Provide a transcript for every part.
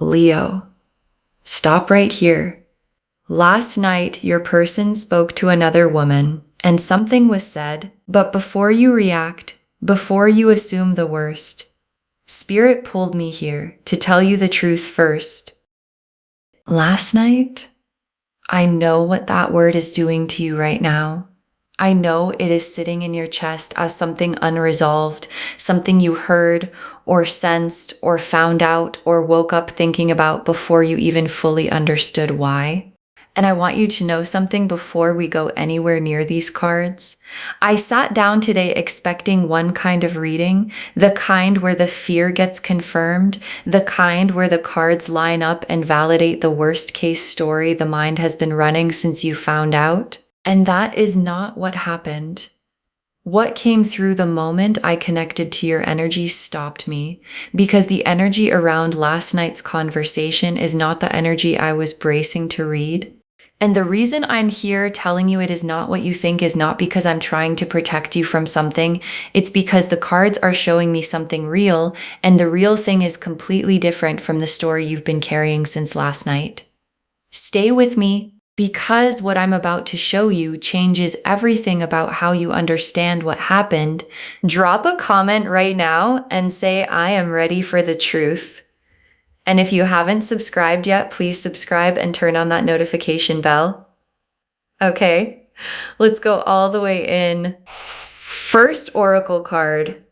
Leo, stop right here. Last night, your person spoke to another woman and something was said, but before you react, before you assume the worst, Spirit pulled me here to tell you the truth first. Last night, I know what that word is doing to you right now. I know it is sitting in your chest as something unresolved, something you heard or sensed or found out or woke up thinking about before you even fully understood why. And I want you to know something before we go anywhere near these cards. I sat down today expecting one kind of reading, the kind where the fear gets confirmed, the kind where the cards line up and validate the worst case story the mind has been running since you found out. And that is not what happened. What came through the moment I connected to your energy stopped me, because the energy around last night's conversation is not the energy I was bracing to read. And the reason I'm here telling you it is not what you think is not because I'm trying to protect you from something. It's because the cards are showing me something real, and the real thing is completely different from the story you've been carrying since last night. Stay with me, because what I'm about to show you changes everything about how you understand what happened. Drop a comment right now and say, I am ready for the truth. And if you haven't subscribed yet, please subscribe and turn on that notification bell. Okay, let's go all the way in. First oracle card.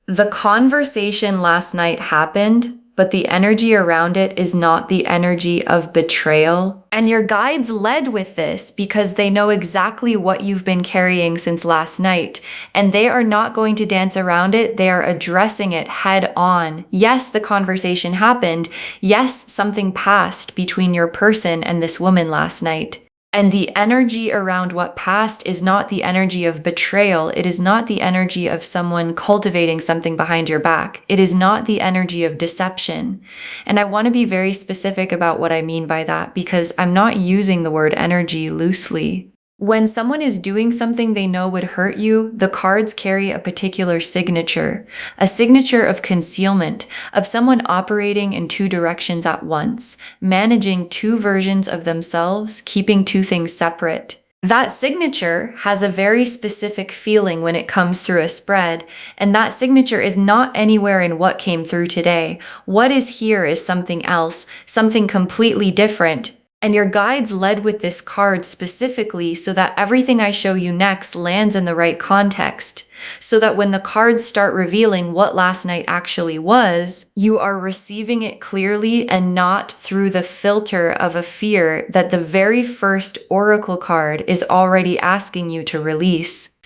The conversation last night happened, but the energy around it is not the energy of betrayal. And your guides led with this because they know exactly what you've been carrying since last night, and they are not going to dance around it. They are addressing it head on. Yes, the conversation happened. Yes, something passed between your person and this woman last night. And the energy around what passed is not the energy of betrayal. It is not the energy of someone cultivating something behind your back. It is not the energy of deception. And I want to be very specific about what I mean by that, because I'm not using the word energy loosely. When someone is doing something they know would hurt you, the cards carry a particular signature, a signature of concealment, of someone operating in two directions at once, managing two versions of themselves, keeping two things separate. That signature has a very specific feeling when it comes through a spread, and that signature is not anywhere in what came through today. What is here is something else, something completely different. And your guides led with this card specifically so that everything I show you next lands in the right context, so that when the cards start revealing what last night actually was, you are receiving it clearly and not through the filter of a fear that the very first oracle card is already asking you to release.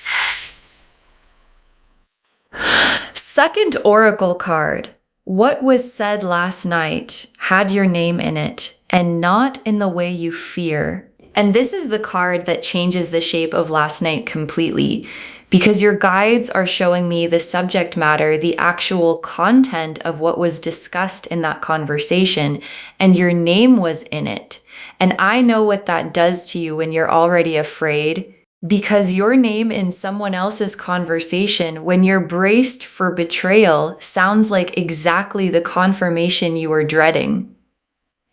Second oracle card. What was said last night had your name in it, and not in the way you fear. And this is the card that changes the shape of last night completely, because your guides are showing me the subject matter, the actual content of what was discussed in that conversation, and your name was in it. And I know what that does to you when you're already afraid, because your name in someone else's conversation, when you're braced for betrayal, sounds like exactly the confirmation you were dreading.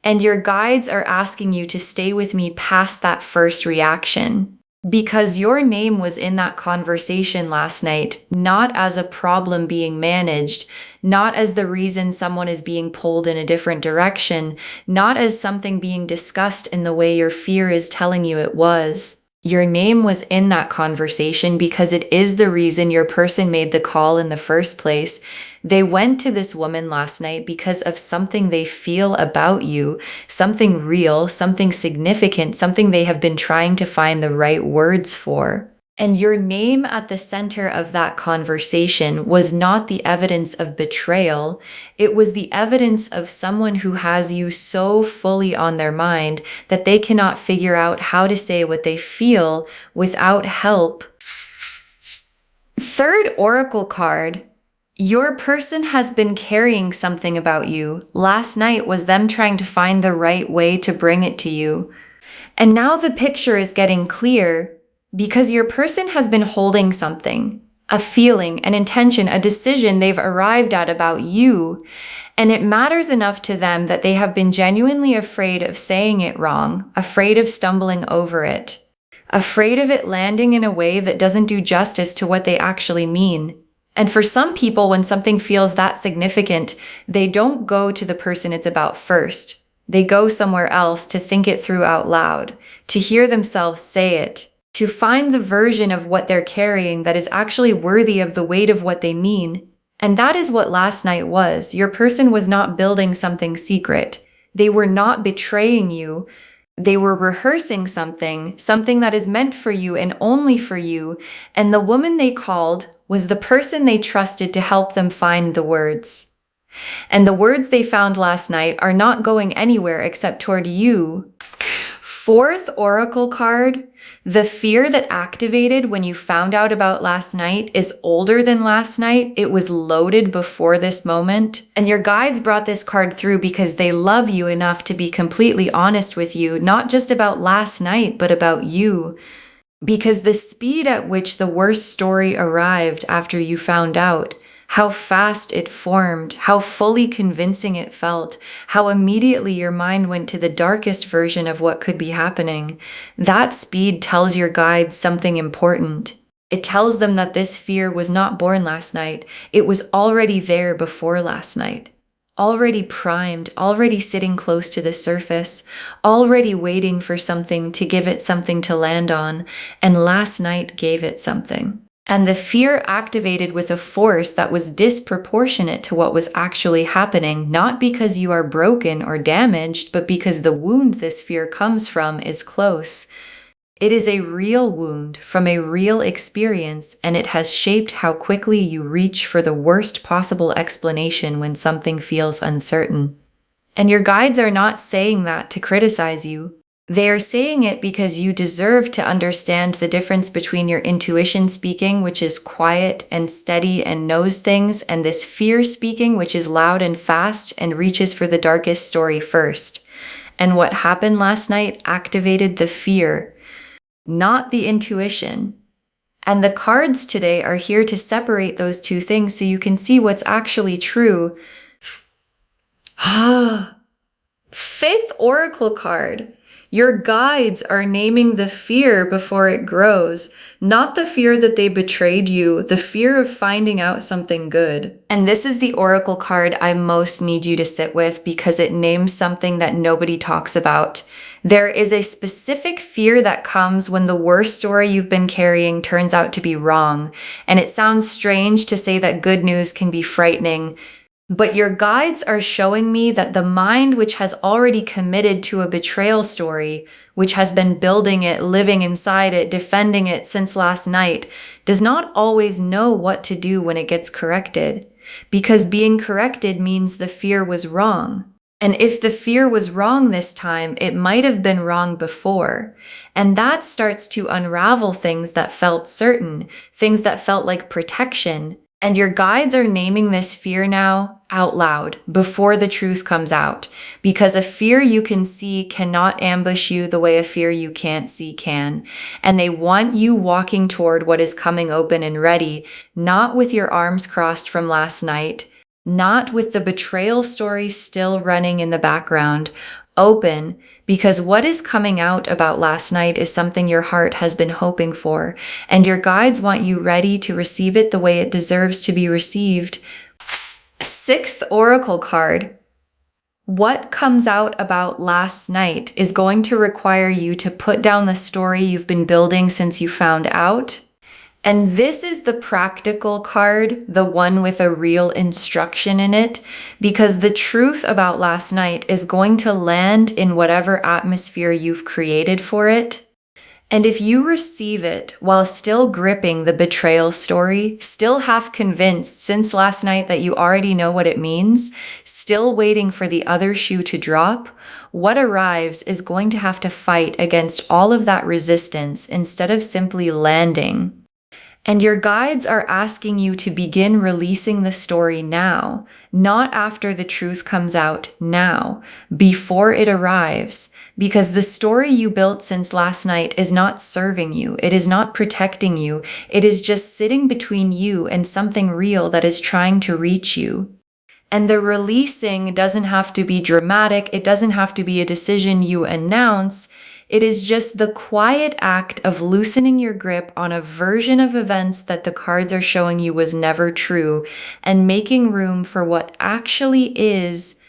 And your guides are asking you to stay with me past that first reaction, because your name was in that conversation last night, not as a problem being managed, not as the reason someone is being pulled in a different direction, not as something being discussed in the way your fear is telling you it was. Your name was in that conversation because it is the reason your person made the call in the first place. They went to this woman last night because of something they feel about you, something real, something significant, something they have been trying to find the right words for. And your name at the center of that conversation was not the evidence of betrayal. It was the evidence of someone who has you so fully on their mind that they cannot figure out how to say what they feel without help. Third oracle card. Your person has been carrying something about you. Last night was them trying to find the right way to bring it to you. And now the picture is getting clear, because your person has been holding something, a feeling, an intention, a decision they've arrived at about you. And it matters enough to them that they have been genuinely afraid of saying it wrong, afraid of stumbling over it, afraid of it landing in a way that doesn't do justice to what they actually mean. And for some people, when something feels that significant, they don't go to the person it's about first. They go somewhere else to think it through out loud, to hear themselves say it, to find the version of what they're carrying that is actually worthy of the weight of what they mean. And that is what last night was. Your person was not building something secret. They were not betraying you. They were rehearsing something that is meant for you and only for you. And the woman they called was the person they trusted to help them find the words. And the words they found last night are not going anywhere except toward you. Fourth oracle card, the fear that activated when you found out about last night is older than last night. It was loaded before this moment. And your guides brought this card through because they love you enough to be completely honest with you, not just about last night, but about you. Because the speed at which the worst story arrived after you found out, how fast it formed, how fully convincing it felt, how immediately your mind went to the darkest version of what could be happening. That speed tells your guides something important. It tells them that this fear was not born last night. It was already there before last night. Already primed, already sitting close to the surface, already waiting for something to give it something to land on, and last night gave it something. And the fear activated with a force that was disproportionate to what was actually happening, not because you are broken or damaged, but because the wound this fear comes from is close. It is a real wound from a real experience, and it has shaped how quickly you reach for the worst possible explanation when something feels uncertain. And your guides are not saying that to criticize you. They are saying it because you deserve to understand the difference between your intuition speaking, which is quiet and steady and knows things, and this fear speaking, which is loud and fast and reaches for the darkest story first. And what happened last night activated the fear, not the intuition. And the cards today are here to separate those two things so you can see what's actually true. Fifth oracle card. Your guides are naming the fear before it grows, not the fear that they betrayed you, the fear of finding out something good. And this is the oracle card I most need you to sit with because it names something that nobody talks about. There is a specific fear that comes when the worst story you've been carrying turns out to be wrong. And it sounds strange to say that good news can be frightening, but your guides are showing me that the mind which has already committed to a betrayal story, which has been building it, living inside it, defending it since last night, does not always know what to do when it gets corrected. Because being corrected means the fear was wrong. And if the fear was wrong this time, it might have been wrong before. And that starts to unravel things that felt certain, things that felt like protection. And your guides are naming this fear now out loud before the truth comes out, because a fear you can see cannot ambush you the way a fear you can't see can. And they want you walking toward what is coming open and ready, not with your arms crossed from last night, not with the betrayal story still running in the background, open, because what is coming out about last night is something your heart has been hoping for, and your guides want you ready to receive it the way it deserves to be received. Sixth oracle card. What comes out about last night is going to require you to put down the story you've been building since you found out. And this is the practical card, the one with a real instruction in it, because the truth about last night is going to land in whatever atmosphere you've created for it. And if you receive it while still gripping the betrayal story, still half convinced since last night that you already know what it means, still waiting for the other shoe to drop, what arrives is going to have to fight against all of that resistance instead of simply landing. And your guides are asking you to begin releasing the story now, not after the truth comes out, now, before it arrives, because the story you built since last night is not serving you. It is not protecting you. It is just sitting between you and something real that is trying to reach you. And the releasing doesn't have to be dramatic. It doesn't have to be a decision you announce. It is just the quiet act of loosening your grip on a version of events that the cards are showing you was never true and making room for what actually is.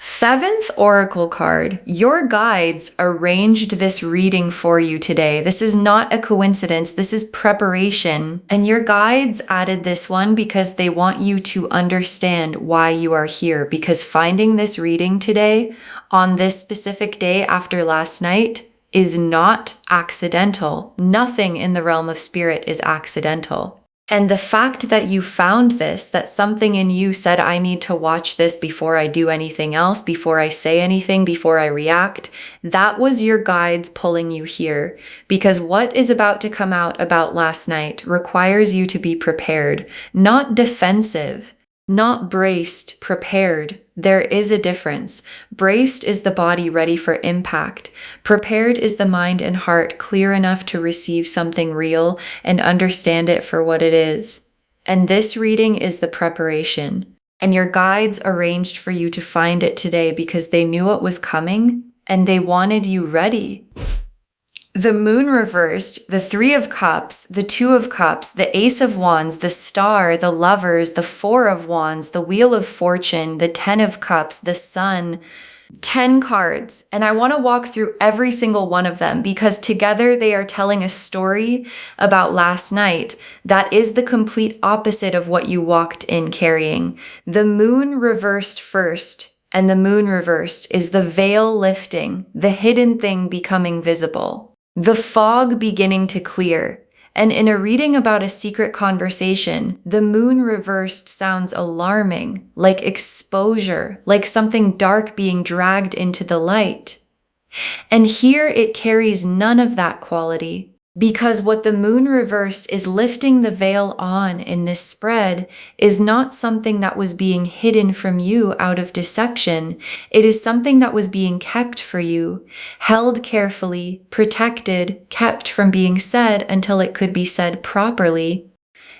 Seventh oracle card. Your guides arranged this reading for you today. This is not a coincidence. This is preparation. And your guides added this one because they want you to understand why you are here. Because finding this reading today on this specific day after last night is not accidental. Nothing in the realm of spirit is accidental. And the fact that you found this, that something in you said, I need to watch this before I do anything else, before I say anything, before I react, that was your guides pulling you here. Because what is about to come out about last night requires you to be prepared, not defensive, not braced, prepared. There is a difference. Braced is the body ready for impact. Prepared is the mind and heart clear enough to receive something real and understand it for what it is. And this reading is the preparation. And your guides arranged for you to find it today because they knew it was coming and they wanted you ready. The moon reversed, the 3 of cups, the 2 of cups, the ace of wands, the star, the lovers, the 4 of wands, the wheel of fortune, the 10 of cups, the sun, 10 cards. And I want to walk through every single one of them because together they are telling a story about last night that is the complete opposite of what you walked in carrying. The moon reversed first, and the moon reversed is the veil lifting, the hidden thing becoming visible. The fog beginning to clear. And in a reading about a secret conversation, the moon reversed sounds alarming, like exposure, like something dark being dragged into the light. And here it carries none of that quality. Because what the moon reversed is lifting the veil on in this spread is not something that was being hidden from you out of deception. It is something that was being kept for you, held carefully, protected, kept from being said until it could be said properly.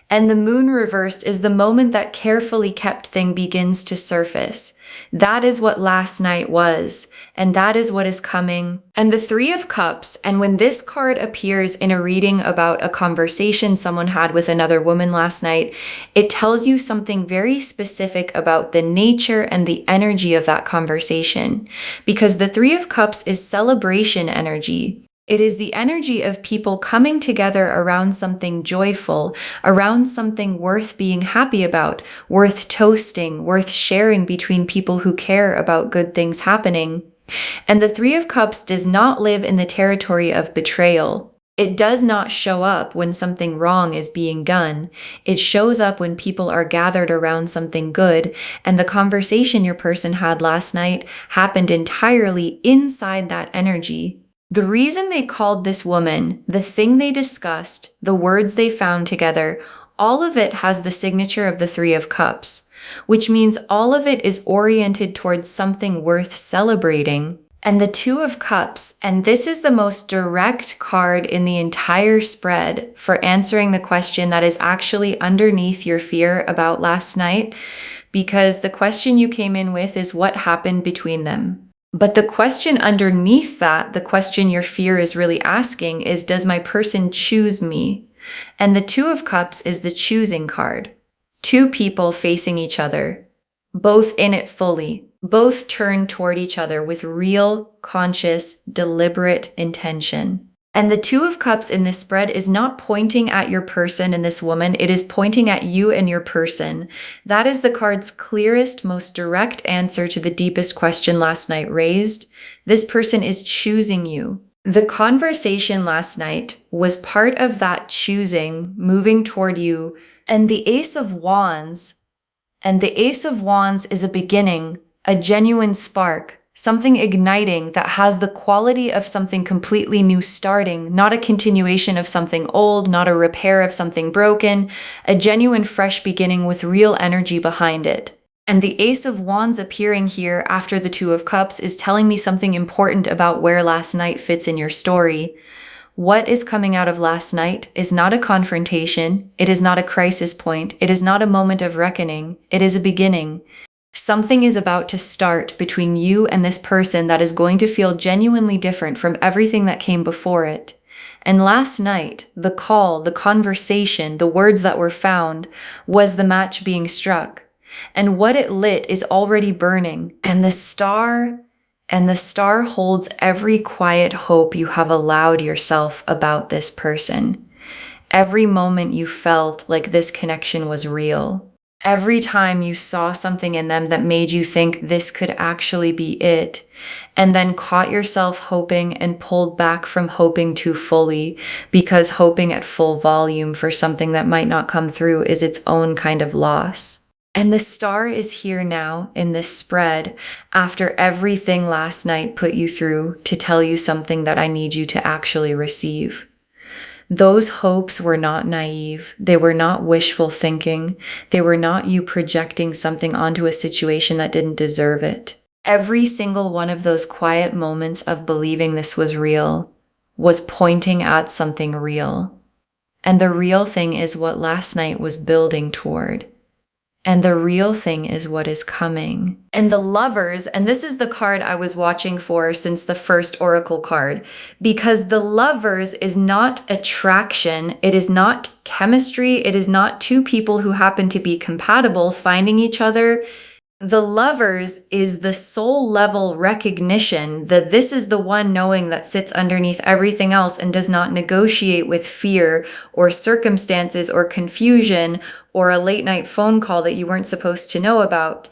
And the moon reversed is the moment that carefully kept thing begins to surface. That is what last night was, and that is what is coming. And the 3 of cups, and when this card appears in a reading about a conversation someone had with another woman last night, it tells you something very specific about the nature and the energy of that conversation. Because the 3 of cups is celebration energy. It is the energy of people coming together around something joyful, around something worth being happy about, worth toasting, worth sharing between people who care about good things happening. And the 3 of Cups does not live in the territory of betrayal. It does not show up when something wrong is being done. It shows up when people are gathered around something good, and the conversation your person had last night happened entirely inside that energy. The reason they called this woman, the thing they discussed, the words they found together, all of it has the signature of the 3 of Cups, which means all of it is oriented towards something worth celebrating. And the 2 of Cups, and this is the most direct card in the entire spread for answering the question that is actually underneath your fear about last night, because the question you came in with is what happened between them. But the question underneath that, the question your fear is really asking is, does my person choose me? And the 2 of Cups is the choosing card. 2 people facing each other, both in it fully, both turned toward each other with real, conscious, deliberate intention. And the 2 of Cups in this spread is not pointing at your person and this woman, it is pointing at you and your person. That is the card's clearest, most direct answer to the deepest question last night raised. This person is choosing you. The conversation last night was part of that choosing, moving toward you, and the Ace of Wands. And the Ace of Wands is a beginning, a genuine spark. Something igniting that has the quality of something completely new starting, not a continuation of something old, not a repair of something broken, a genuine fresh beginning with real energy behind it. And the Ace of Wands appearing here after the 2 of Cups is telling me something important about where last night fits in your story. What is coming out of last night is not a confrontation. It is not a crisis point. It is not a moment of reckoning. It is a beginning. Something is about to start between you and this person that is going to feel genuinely different from everything that came before it. And last night, the call, the conversation, the words that were found was the match being struck. And what it lit is already burning. And the star holds every quiet hope you have allowed yourself about this person. Every moment you felt like this connection was real. Every time you saw something in them that made you think this could actually be it, and then caught yourself hoping and pulled back from hoping too fully, because hoping at full volume for something that might not come through is its own kind of loss. And the star is here now in this spread after everything last night put you through to tell you something that I need you to actually receive. Those hopes were not naive. They were not wishful thinking. They were not you projecting something onto a situation that didn't deserve it. Every single one of those quiet moments of believing this was real was pointing at something real. And the real thing is what last night was building toward. And the real thing is what is coming. And the Lovers, and this is the card I was watching for since the first oracle card, because the Lovers is not attraction, it is not chemistry, it is not two people who happen to be compatible finding each other. The Lovers is the soul level recognition that this is the one knowing that sits underneath everything else and does not negotiate with fear or circumstances or confusion or a late night phone call that you weren't supposed to know about.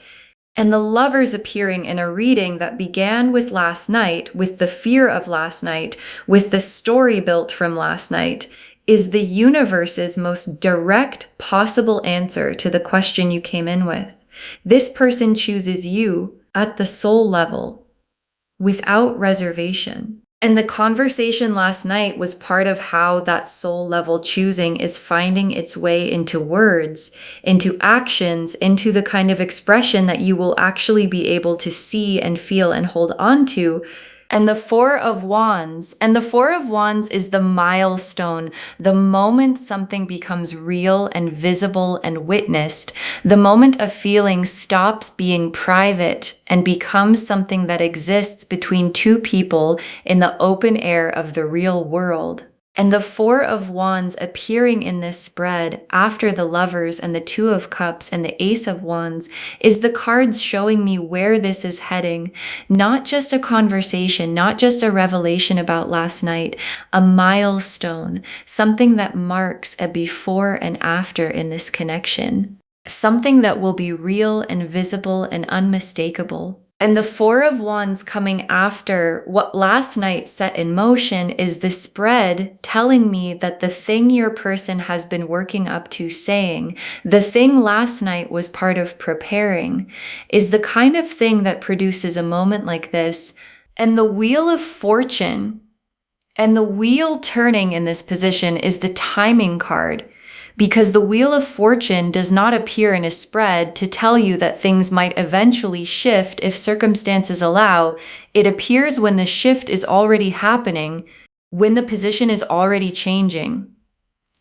And the Lovers appearing in a reading that began with last night, with the fear of last night, with the story built from last night, is the universe's most direct possible answer to the question you came in with. This person chooses you at the soul level, without reservation. And the conversation last night was part of how that soul level choosing is finding its way into words, into actions, into the kind of expression that you will actually be able to see and feel and hold on to. And the Four of Wands is the milestone, the moment something becomes real and visible and witnessed, the moment a feeling stops being private and becomes something that exists between two people in the open air of the real world. And the Four of Wands appearing in this spread after the Lovers and the Two of Cups and the Ace of Wands is the cards showing me where this is heading. Not just a conversation, not just a revelation about last night, a milestone, something that marks a before and after in this connection. Something that will be real and visible and unmistakable. And the Four of Wands coming after what last night set in motion is the spread telling me that the thing your person has been working up to saying, the thing last night was part of preparing, is the kind of thing that produces a moment like this. And the Wheel of Fortune and the wheel turning in this position is the timing card. Because the Wheel of Fortune does not appear in a spread to tell you that things might eventually shift if circumstances allow. It appears when the shift is already happening, when the position is already changing.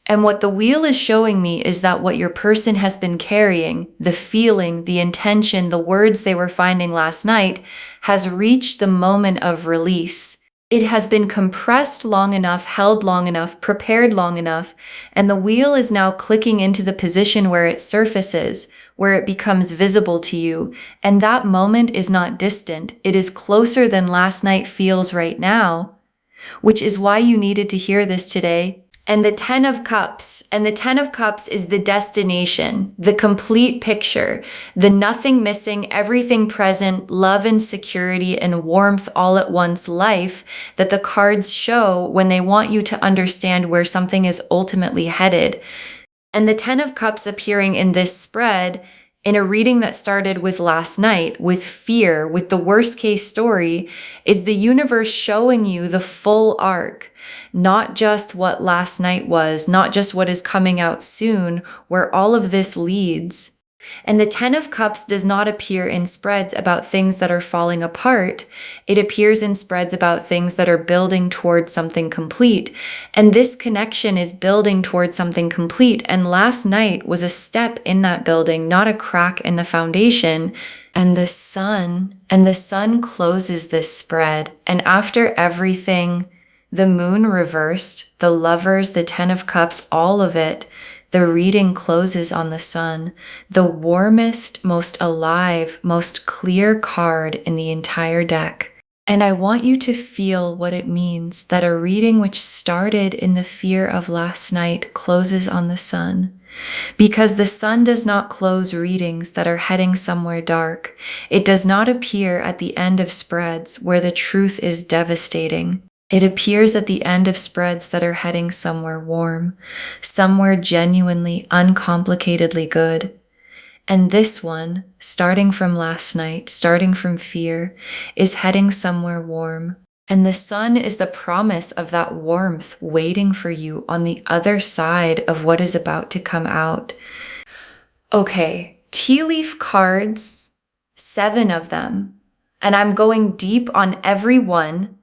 And what the wheel is showing me is that what your person has been carrying, the feeling, the intention, the words they were finding last night, has reached the moment of release. It has been compressed long enough, held long enough, prepared long enough, and the wheel is now clicking into the position where it surfaces, where it becomes visible to you. And that moment is not distant. It is closer than last night feels right now, which is why you needed to hear this today. And the Ten of Cups, is the destination, the complete picture, the nothing missing, everything present, love and security and warmth all at once life that the cards show when they want you to understand where something is ultimately headed. And the Ten of Cups appearing in this spread in a reading that started with last night, with fear, with the worst case story, is the universe showing you the full arc. Not just what last night was, not just what is coming out soon, where all of this leads. And the Ten of Cups does not appear in spreads about things that are falling apart. It appears in spreads about things that are building towards something complete. And this connection is building towards something complete. And last night was a step in that building, not a crack in the foundation. And the sun closes this spread. And after everything, the moon reversed, the lovers, the Ten of Cups, all of it, the reading closes on the sun, the warmest, most alive, most clear card in the entire deck. And I want you to feel what it means that a reading which started in the fear of last night closes on the sun. Because the sun does not close readings that are heading somewhere dark. It does not appear at the end of spreads where the truth is devastating. It appears at the end of spreads that are heading somewhere warm, somewhere genuinely, uncomplicatedly good. And this one, starting from last night, starting from fear, is heading somewhere warm. And the sun is the promise of that warmth waiting for you on the other side of what is about to come out. Okay, tea leaf cards, 7 of them. And I'm going deep on every one.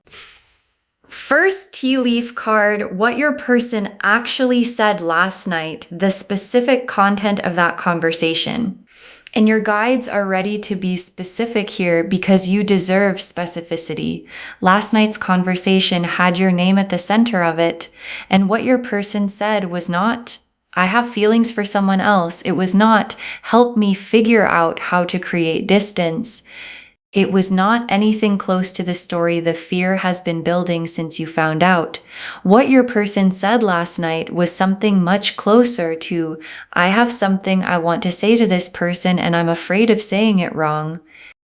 First tea leaf card, what your person actually said last night, the specific content of that conversation. And your guides are ready to be specific here because you deserve specificity. Last night's conversation had your name at the center of it, and what your person said was not, I have feelings for someone else. It was not, help me figure out how to create distance. It was not anything close to the story the fear has been building since you found out. What your person said last night was something much closer to, I have something I want to say to this person and I'm afraid of saying it wrong.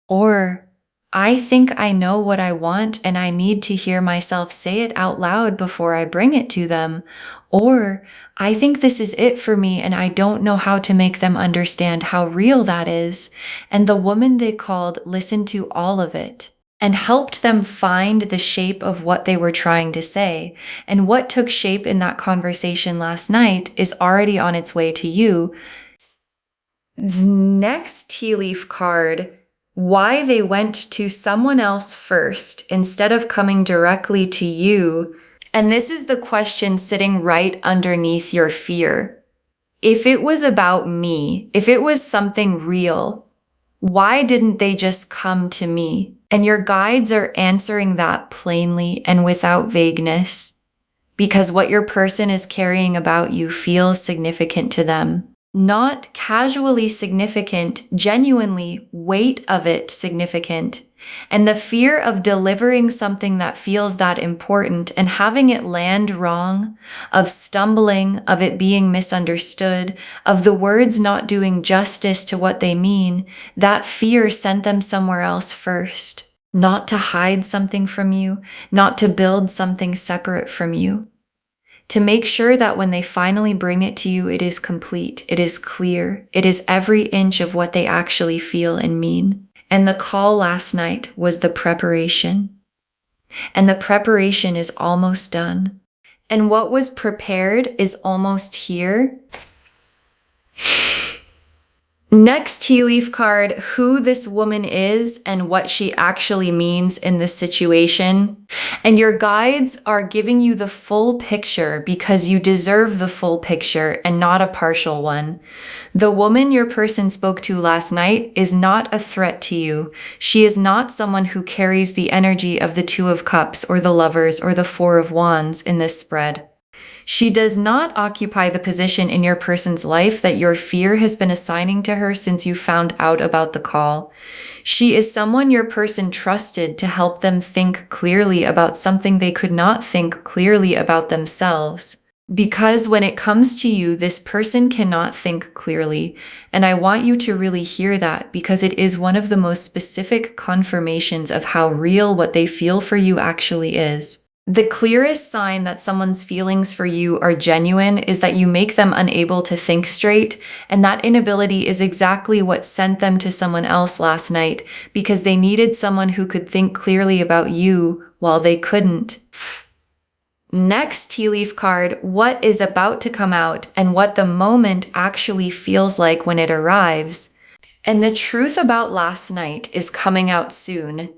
Or, I think I know what I want and I need to hear myself say it out loud before I bring it to them. Or, I think this is it for me and I don't know how to make them understand how real that is. And the woman they called listened to all of it and helped them find the shape of what they were trying to say. And what took shape in that conversation last night is already on its way to you. The next tea leaf card, why they went to someone else first instead of coming directly to you. And this is the question sitting right underneath your fear. If it was about me, if it was something real, why didn't they just come to me? And your guides are answering that plainly and without vagueness, because what your person is carrying about you feels significant to them. Not casually significant, genuinely weight of it significant. And the fear of delivering something that feels that important and having it land wrong, of stumbling, of it being misunderstood, of the words not doing justice to what they mean, that fear sent them somewhere else first. Not to hide something from you, not to build something separate from you. To make sure that when they finally bring it to you, it is complete, it is clear, it is every inch of what they actually feel and mean. And the call last night was the preparation. And the preparation is almost done. And what was prepared is almost here. Next tea leaf card, who this woman is and what she actually means in this situation. And your guides are giving you the full picture because you deserve the full picture and not a partial one. The woman your person spoke to last night is not a threat to you. She is not someone who carries the energy of the Two of Cups or the Lovers or the Four of Wands in this spread. She does not occupy the position in your person's life that your fear has been assigning to her since you found out about the call. She is someone your person trusted to help them think clearly about something they could not think clearly about themselves. Because when it comes to you, this person cannot think clearly. And I want you to really hear that because it is one of the most specific confirmations of how real what they feel for you actually is. The clearest sign that someone's feelings for you are genuine is that you make them unable to think straight, and that inability is exactly what sent them to someone else last night because they needed someone who could think clearly about you while they couldn't. Next tea leaf card, what is about to come out and what the moment actually feels like when it arrives. And the truth about last night is coming out soon.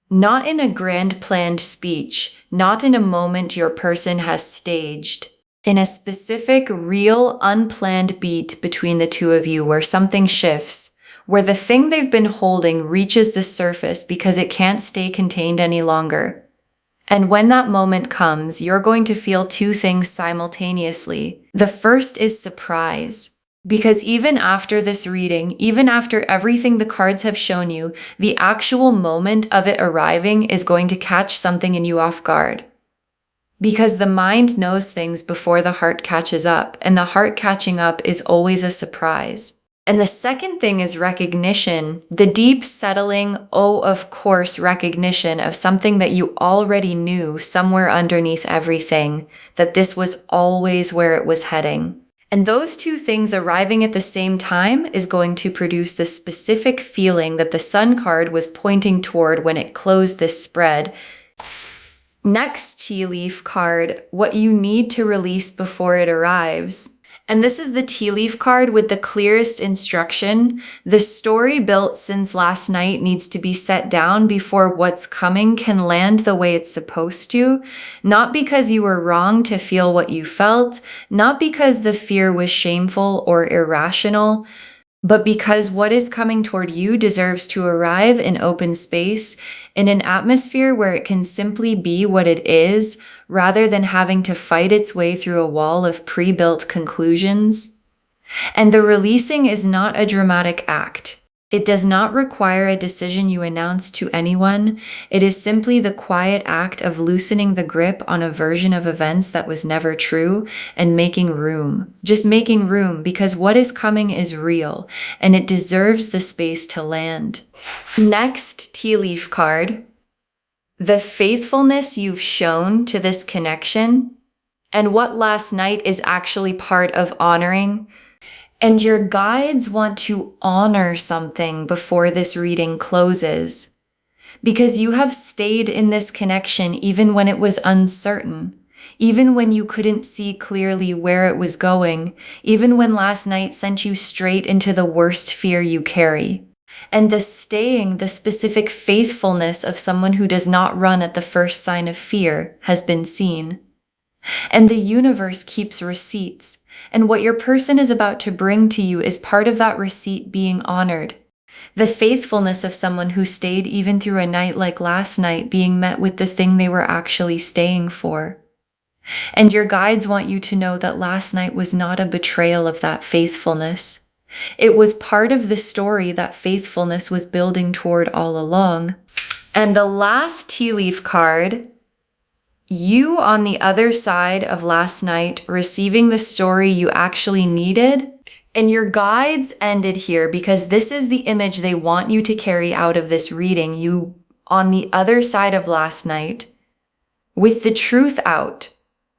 Not in a grand planned speech, not in a moment your person has staged. In a specific, real, unplanned beat between the two of you where something shifts, where the thing they've been holding reaches the surface because it can't stay contained any longer. And when that moment comes, you're going to feel two things simultaneously. The first is surprise. Because even after this reading, even after everything the cards have shown you, the actual moment of it arriving is going to catch something in you off guard. Because the mind knows things before the heart catches up, and the heart catching up is always a surprise. And the second thing is recognition, the deep settling, oh, of course, recognition of something that you already knew somewhere underneath everything, that this was always where it was heading. And those two things arriving at the same time is going to produce the specific feeling that the Sun card was pointing toward when it closed this spread. Next tea leaf card, what you need to release before it arrives. And this is the tea leaf card with the clearest instruction. The story built since last night needs to be set down before what's coming can land the way it's supposed to. Not because you were wrong to feel what you felt, not because the fear was shameful or irrational, but because what is coming toward you deserves to arrive in open space, in an atmosphere where it can simply be what it is, rather than having to fight its way through a wall of pre-built conclusions. And the releasing is not a dramatic act. It does not require a decision you announce to anyone. It is simply the quiet act of loosening the grip on a version of events that was never true and making room. Just making room because what is coming is real and it deserves the space to land. Next tea leaf card. The faithfulness you've shown to this connection and what last night is actually part of honoring. And your guides want to honor something before this reading closes. Because you have stayed in this connection even when it was uncertain, even when you couldn't see clearly where it was going, even when last night sent you straight into the worst fear you carry. And the staying, the specific faithfulness of someone who does not run at the first sign of fear has been seen. And the universe keeps receipts, and what your person is about to bring to you is part of that receipt being honored. The faithfulness of someone who stayed even through a night like last night being met with the thing they were actually staying for. And your guides want you to know that last night was not a betrayal of that faithfulness. It was part of the story that faithfulness was building toward all along. And the last tea leaf card, you on the other side of last night receiving the story you actually needed, and your guides ended here because this is the image they want you to carry out of this reading. You on the other side of last night, with the truth out,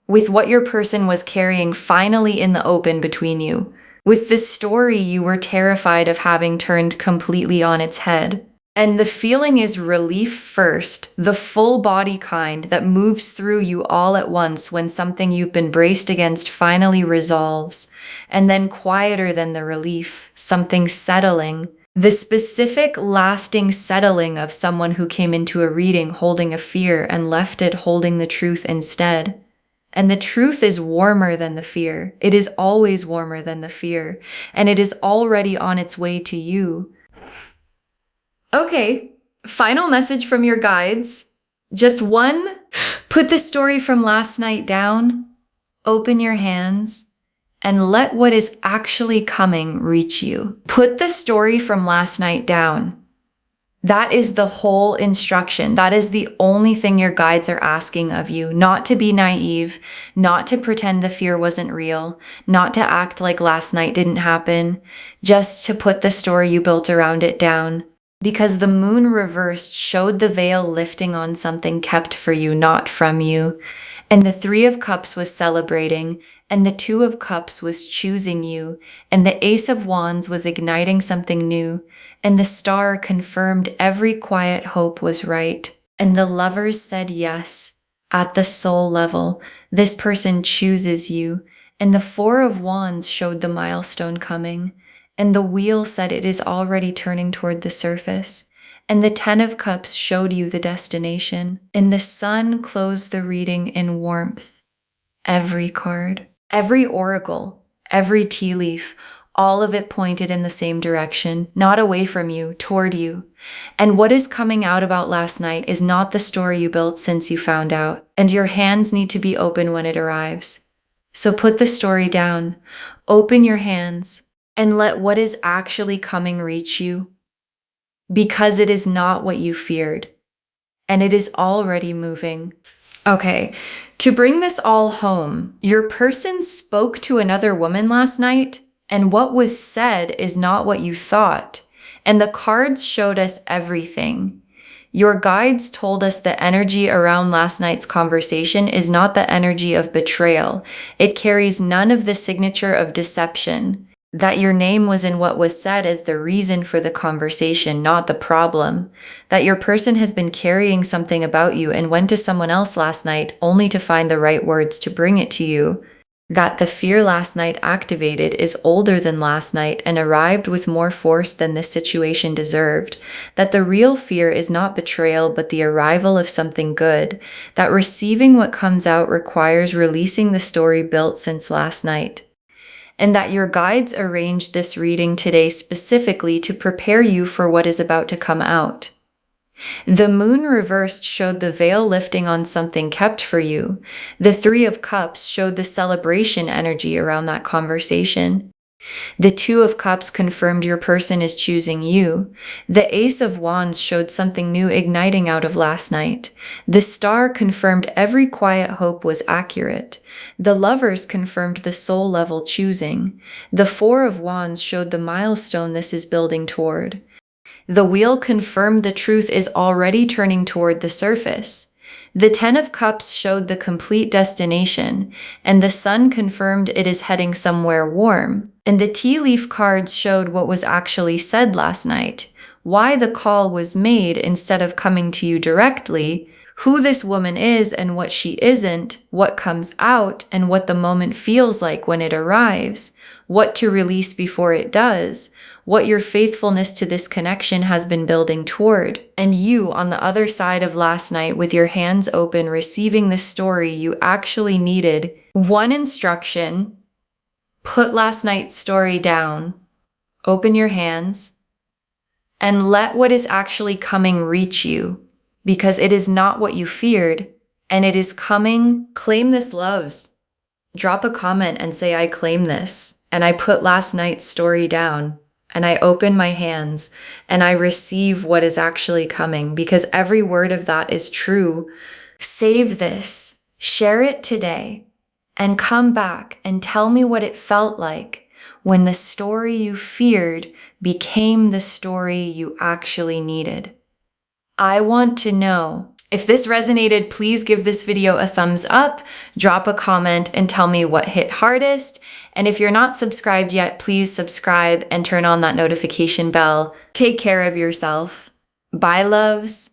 with what your person was carrying finally in the open between you, with the story you were terrified of having turned completely on its head. And the feeling is relief first, the full body kind that moves through you all at once when something you've been braced against finally resolves. And then quieter than the relief, something settling. The specific lasting settling of someone who came into a reading holding a fear and left it holding the truth instead. And the truth is warmer than the fear. It is always warmer than the fear. And it is already on its way to you. Okay, final message from your guides. Just one. Put the story from last night down, open your hands, and let what is actually coming reach you. Put the story from last night down. That is the whole instruction. That is the only thing your guides are asking of you. Not to be naive, not to pretend the fear wasn't real, not to act like last night didn't happen, just to put the story you built around it down. Because the moon reversed showed the veil lifting on something kept for you, not from you. And the 3 of Cups was celebrating, and the 2 of Cups was choosing you, and the Ace of Wands was igniting something new, and the Star confirmed every quiet hope was right. And the Lovers said yes, At the soul level, this person chooses you, and the Four of Wands showed the milestone coming, and the Wheel said it is already turning toward the surface, and the Ten of Cups showed you the destination, and the Sun closed the reading in warmth. Every card, every oracle, every tea leaf, all of it pointed in the same direction, not away from you, toward you. And what is coming out about last night is not the story you built since you found out, and your hands need to be open when it arrives. So put the story down, open your hands, and let what is actually coming reach you, because it is not what you feared, and it is already moving. Okay, to bring this all home, your person spoke to another woman last night, and what was said is not what you thought. And the cards showed us everything. Your guides told us the energy around last night's conversation is not the energy of betrayal. It carries none of the signature of deception. That your name was in what was said as the reason for the conversation, not the problem. That your person has been carrying something about you and went to someone else last night only to find the right words to bring it to you. That the fear last night activated is older than last night and arrived with more force than this situation deserved. That the real fear is not betrayal but the arrival of something good. That receiving what comes out requires releasing the story built since last night. And that your guides arranged this reading today specifically to prepare you for what is about to come out. The moon reversed showed the veil lifting on something kept for you. The Three of Cups showed the celebration energy around that conversation. The Two of Cups confirmed your person is choosing you. The Ace of Wands showed something new igniting out of last night. The Star confirmed every quiet hope was accurate. The Lovers confirmed the soul level choosing. The Four of Wands showed the milestone this is building toward. The Wheel confirmed the truth is already turning toward the surface. The Ten of Cups showed the complete destination, and the Sun confirmed it is heading somewhere warm. And the tea leaf cards showed what was actually said last night, why the call was made instead of coming to you directly, who this woman is and what she isn't, what comes out and what the moment feels like when it arrives, what to release before it does, what your faithfulness to this connection has been building toward, and you on the other side of last night with your hands open receiving the story you actually needed. One instruction: put last night's story down, open your hands, and let what is actually coming reach you, because it is not what you feared, and it is coming. Claim this, loves. Drop a comment and say, I claim this, and I put last night's story down, and I open my hands, and I receive what is actually coming, because every word of that is true. Save this, share it today, and come back and tell me what it felt like when the story you feared became the story you actually needed. I want to know. If this resonated, please give this video a thumbs up, drop a comment, and tell me what hit hardest. And if you're not subscribed yet, please subscribe and turn on that notification bell. Take care of yourself. Bye, loves.